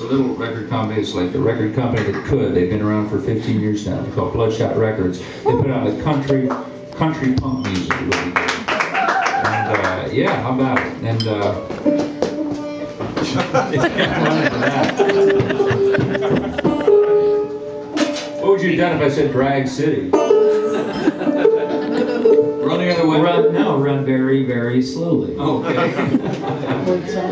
a little record company. It's like the record company that could. They've been around for 15 years now. They're called Bloodshot Records. They put out a country punk music. Really. And yeah, how about it? And what would you have done if I said Drag City? Run the other way? Run very, very slowly. Okay.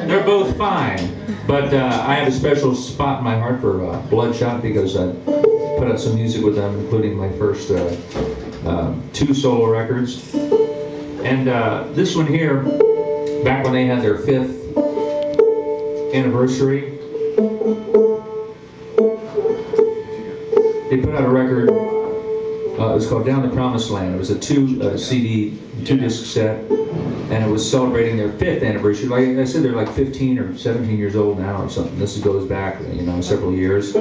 They're both fine. But I have a special spot in my heart for Bloodshot because I put out some music with them, including my first 2 solo records. And this one here, back when they had their 5th anniversary, they put out a record. It was called Down the Promised Land. It was a 2 CD, 2-disc set, and it was celebrating their 5th anniversary. Like I said, they're like 15 or 17 years old now or something. This goes back, you know, several years.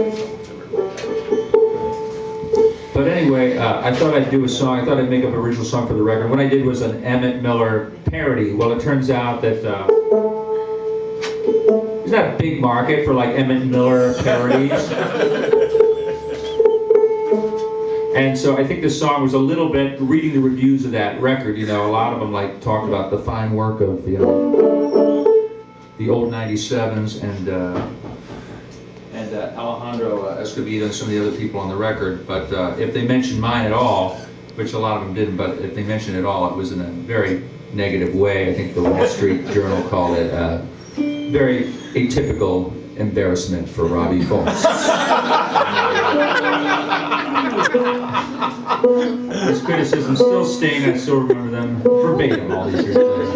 But anyway, I thought I'd do a song. I thought I'd make up an original song for the record. What I did was an Emmett Miller parody. Well, it turns out that there's not a big market for like Emmett Miller parodies. And so I think this song was a little bit, reading the reviews of that record, you know, a lot of them like talked about the fine work of, you know, the old 97s and Alejandro Escobedo and some of the other people on the record. But if they mentioned mine at all, which a lot of them didn't, but if they mentioned it at all, it was in a very negative way. I think the Wall Street Journal called it very atypical embarrassment for Robbie Fulks. His criticisms still sting. I still remember them verbatim all these years later.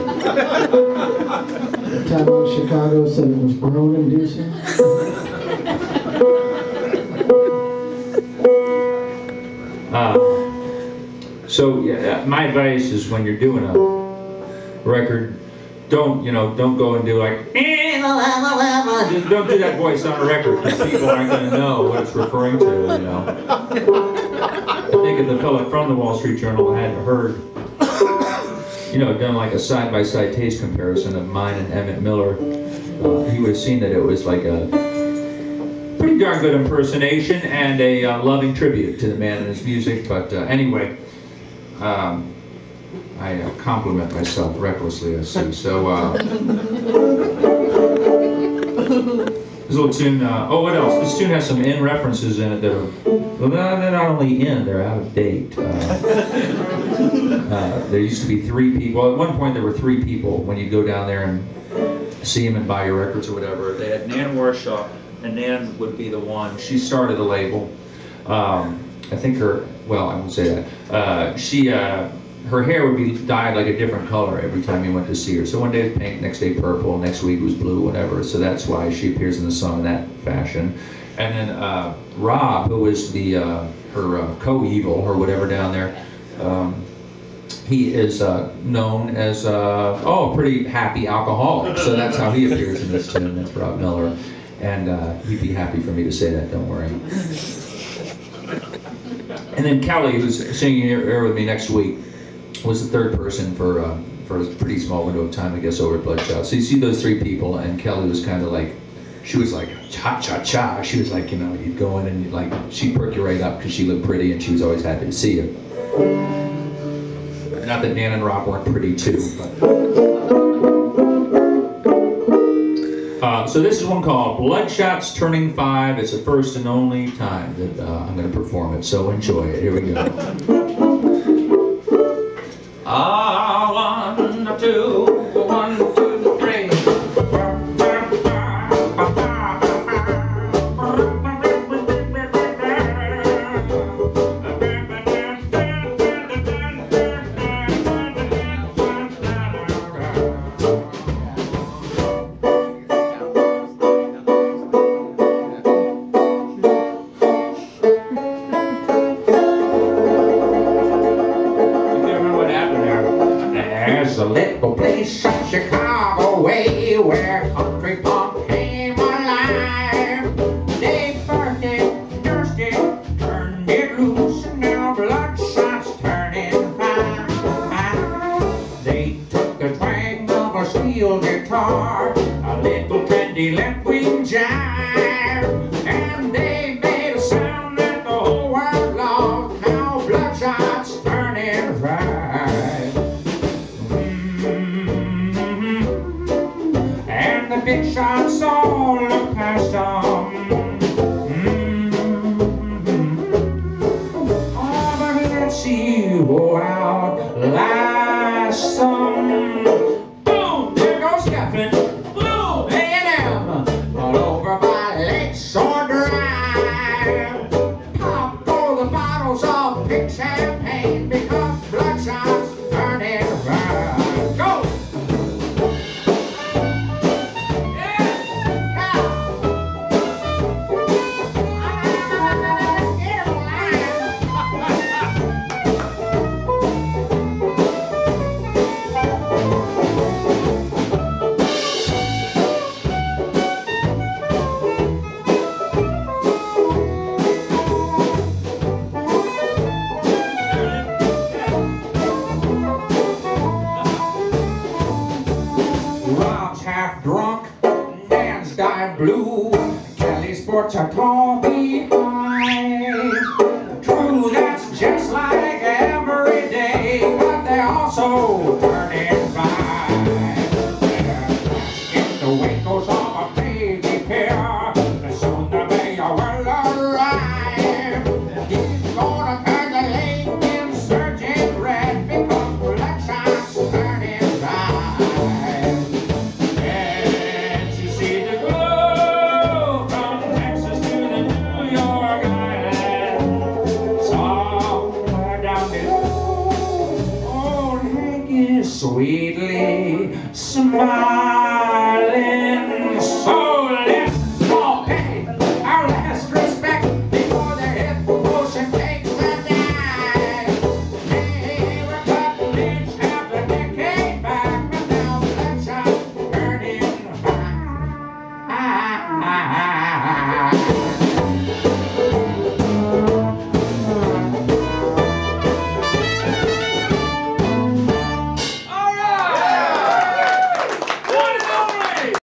The time out in Chicago said it was groan inducing. So yeah, my advice is when you're doing a record, don't go and do like just don't do that voice on a record because people aren't going to know what it's referring to, you know. I think if the fellow from the Wall Street Journal had heard, you know, done like a side-by-side taste comparison of mine and Emmett Miller, he would have seen that it was like a pretty darn good impersonation and a loving tribute to the man and his music. But anyway, I compliment myself recklessly, I see. So, this little tune, oh, what else? This tune has some in references in it that are, well, they're not only in, they're out of date. There used to be 3 people. Well, at one point there were 3 people when you go down there and see them and buy your records or whatever. They had Nan Warshaw, and Nan would be the one. She started the label. I think her, well, I won't say that. Her hair would be dyed like a different color every time you went to see her. So one day it was pink, next day purple, next week it was blue, whatever. So that's why she appears in the song in that fashion. And then Rob, who was the her co-evil or whatever down there, he is known as a pretty happy alcoholic. So that's how he appears in this tune. That's Rob Miller, and he'd be happy for me to say that. Don't worry. And then Kelly, who's singing here with me next week, was the 3rd person for a pretty small window of time, I guess, over at Bloodshot. So you see those 3 people, and Kelly was kind of like, she was like cha-cha-cha. She was like, you know, you'd go in and like she'd perk you right up because she looked pretty and she was always happy to see you. Not that Nan and Rob weren't pretty too, but. So this is one called Bloodshot's Turning 5. It's the first and only time that I'm going to perform it, so enjoy it. Here we go. 1, 2, 1, 2, 3. There's a little place in Chicago way where country punk came alive. They burned it, nursed it, turned it loose, and now Bloodshot's turning 5. They took a twang of a steel guitar, a little trendy left-wing jive. Cali sports are tall behind.